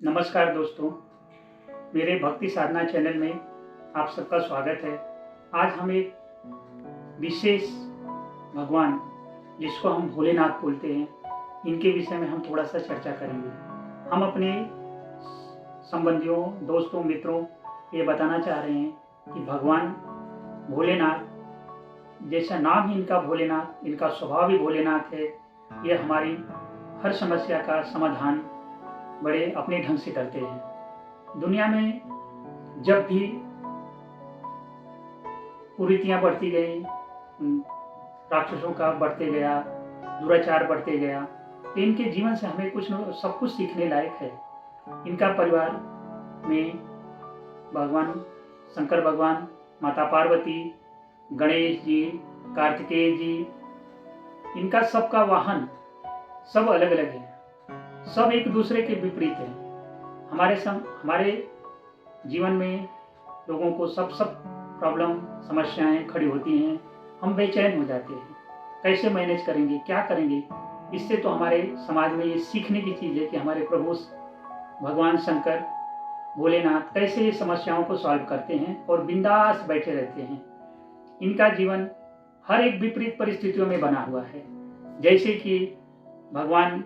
नमस्कार दोस्तों, मेरे भक्ति साधना चैनल में आप सबका स्वागत है। आज हम एक विशेष भगवान, जिसको हम भोलेनाथ बोलते हैं, इनके विषय में हम थोड़ा सा चर्चा करेंगे। हम अपने संबंधियों, दोस्तों, मित्रों ये बताना चाह रहे हैं कि भगवान भोलेनाथ, जैसा नाम ही इनका भोलेनाथ, इनका स्वभाव ही भोलेनाथ है। ये हमारी हर समस्या का समाधान बड़े अपने ढंग से करते हैं। दुनिया में जब भी कुरीतियां बढ़ती गई, राक्षसों का बढ़ते गया, दुराचार बढ़ते गया, तो इनके जीवन से हमें कुछ न सब कुछ सीखने लायक है। इनका परिवार में भगवान शंकर भगवान, माता पार्वती, गणेश जी, कार्तिकेय जी, इनका सबका वाहन सब अलग अलग है, सब एक दूसरे के विपरीत है। हमारे जीवन में लोगों को सब प्रॉब्लम, समस्याएं खड़ी होती हैं। हम बेचैन हो जाते हैं, कैसे मैनेज करेंगे, क्या करेंगे। इससे तो हमारे समाज में ये सीखने की चीज़ है कि हमारे प्रभु भगवान शंकर भोलेनाथ कैसे समस्याओं को सॉल्व करते हैं और बिंदास बैठे रहते हैं। इनका जीवन हर एक विपरीत परिस्थितियों में बना हुआ है। जैसे कि भगवान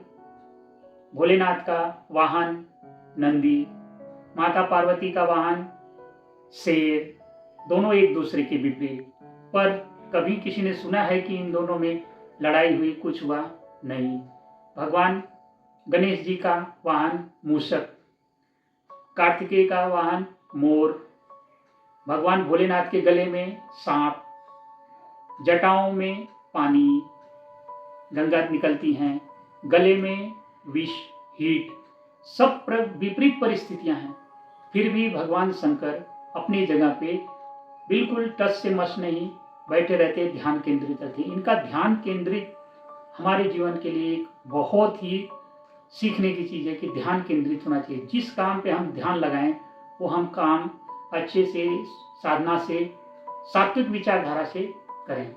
भोलेनाथ का वाहन नंदी, माता पार्वती का वाहन शेर, दोनों एक दूसरे के विपरीत। पर कभी किसी ने सुना है कि इन दोनों में लड़ाई हुई, कुछ हुआ नहीं। भगवान गणेश जी का वाहन मूषक, कार्तिकेय का वाहन मोर, भगवान भोलेनाथ के गले में सांप, जटाओं में पानी, गंगा निकलती हैं, गले में विष, हीट, सब विपरीत परिस्थितियां हैं। फिर भी भगवान शंकर अपनी जगह पे बिल्कुल टस से मस नहीं बैठे रहते, ध्यान केंद्रित रहते। इनका ध्यान केंद्रित हमारे जीवन के लिए एक बहुत ही सीखने की चीज़ है कि ध्यान केंद्रित होना चाहिए। जिस काम पे हम ध्यान लगाएं वो हम काम अच्छे से, साधना से, सात्विक विचारधारा से करें।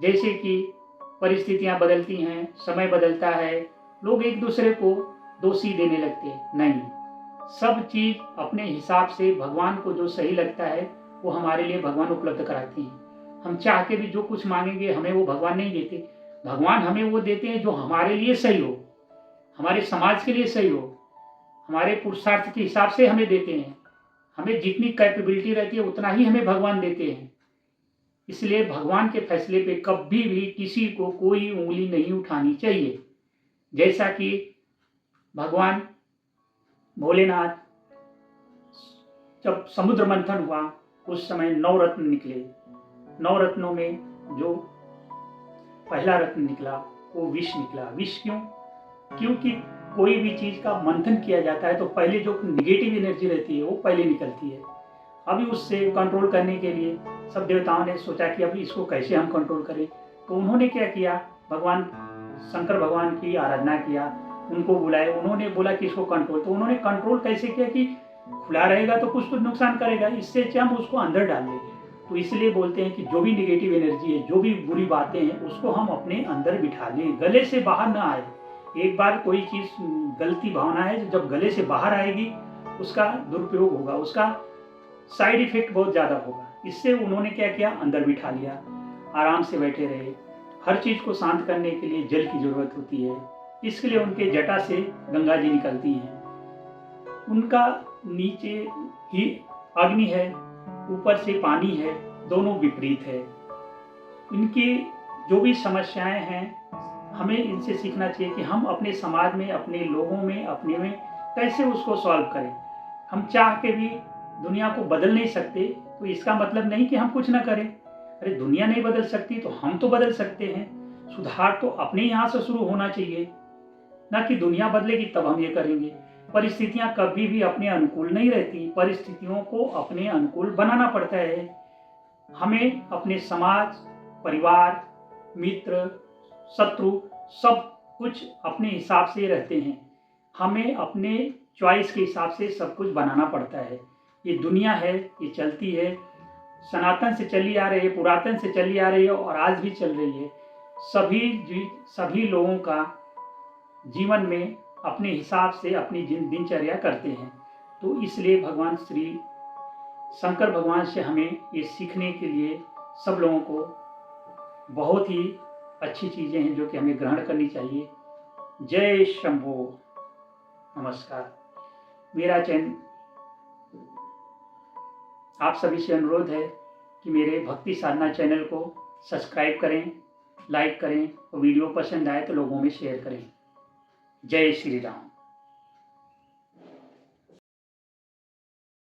जैसे कि परिस्थितियां बदलती हैं, समय बदलता है, लोग एक दूसरे को दोषी देने लगते हैं। नहीं, सब चीज अपने हिसाब से भगवान को जो सही लगता है वो हमारे लिए भगवान उपलब्ध कराते हैं। हम चाह के भी जो कुछ मांगेंगे हमें वो भगवान नहीं देते। भगवान हमें वो देते हैं जो हमारे लिए सही हो, हमारे समाज के लिए सही हो, हमारे पुरुषार्थ के हिसाब से हमें देते हैं। हमें जितनी कैपेबिलिटी रहती है उतना ही हमें भगवान देते हैं। इसलिए भगवान के फैसले पे कभी भी किसी को कोई उंगली नहीं उठानी चाहिए। जैसा कि भगवान भोलेनाथ, जब समुद्र मंथन हुआ उस समय 9 रत्न निकले। 9 रत्नों में जो पहला रत्न निकला वो विष निकला। विष क्यों? क्योंकि कोई भी चीज का मंथन किया जाता है तो पहले जो निगेटिव एनर्जी रहती है वो पहले निकलती है। अभी उससे कंट्रोल करने के लिए सब देवताओं ने सोचा कि अभी इसको कैसे हम कंट्रोल करें। तो उन्होंने क्या किया, भगवान शंकर भगवान की आराधना किया, उनको बुलाए, उन्होंने बोला कि इसको कंट्रोल। तो उन्होंने कंट्रोल कैसे किया कि खुला रहेगा तो कुछ तो नुकसान करेगा, इससे अच्छा हम उसको अंदर डाल दें। तो इसलिए बोलते हैं कि जो भी निगेटिव एनर्जी है, जो भी बुरी बातें हैं, उसको हम अपने अंदर बिठा लें, गले से बाहर ना आए। एक बार कोई चीज गलती भावना है, जब गले से बाहर आएगी उसका दुरुपयोग होगा, उसका साइड इफेक्ट बहुत ज्यादा होगा। इससे उन्होंने क्या किया, अंदर बिठा लिया, आराम से बैठे रहे। हर चीज को शांत करने के लिए जल की जरूरत होती है, इसके लिए उनके जटा से गंगा जी निकलती हैं। उनका नीचे ही अग्नि है, ऊपर से पानी है, दोनों विपरीत है। इनकी जो भी समस्याएं हैं हमें इनसे सीखना चाहिए कि हम अपने समाज में, अपने लोगों में, अपने में कैसे उसको सॉल्व करें। हम चाह के भी दुनिया को बदल नहीं सकते, तो इसका मतलब नहीं कि हम कुछ ना करें। अरे दुनिया नहीं बदल सकती तो हम तो बदल सकते हैं। सुधार तो अपने यहाँ से शुरू होना चाहिए, ना कि दुनिया बदलेगी तब हम ये करेंगे। परिस्थितियां कभी भी अपने अनुकूल नहीं रहती, परिस्थितियों को अपने अनुकूल बनाना पड़ता है। हमें अपने समाज, परिवार, मित्र, शत्रु, सब कुछ अपने हिसाब से रहते हैं। हमें अपने चॉइस के हिसाब से सब कुछ बनाना पड़ता है। ये दुनिया है, ये चलती है, सनातन से चली आ रही है, पुरातन से चली आ रही है और आज भी चल रही है। सभी लोगों का जीवन में अपने हिसाब से अपनी दिनचर्या करते हैं। तो इसलिए भगवान श्री शंकर भगवान से हमें ये सीखने के लिए सब लोगों को बहुत ही अच्छी चीज़ें हैं जो कि हमें ग्रहण करनी चाहिए। जय शंभो। नमस्कार। मेरा चैनल आप सभी से अनुरोध है कि मेरे भक्ति साधना चैनल को सब्सक्राइब करें, लाइक करें और वीडियो पसंद आए तो लोगों में शेयर करें। जय श्री राम।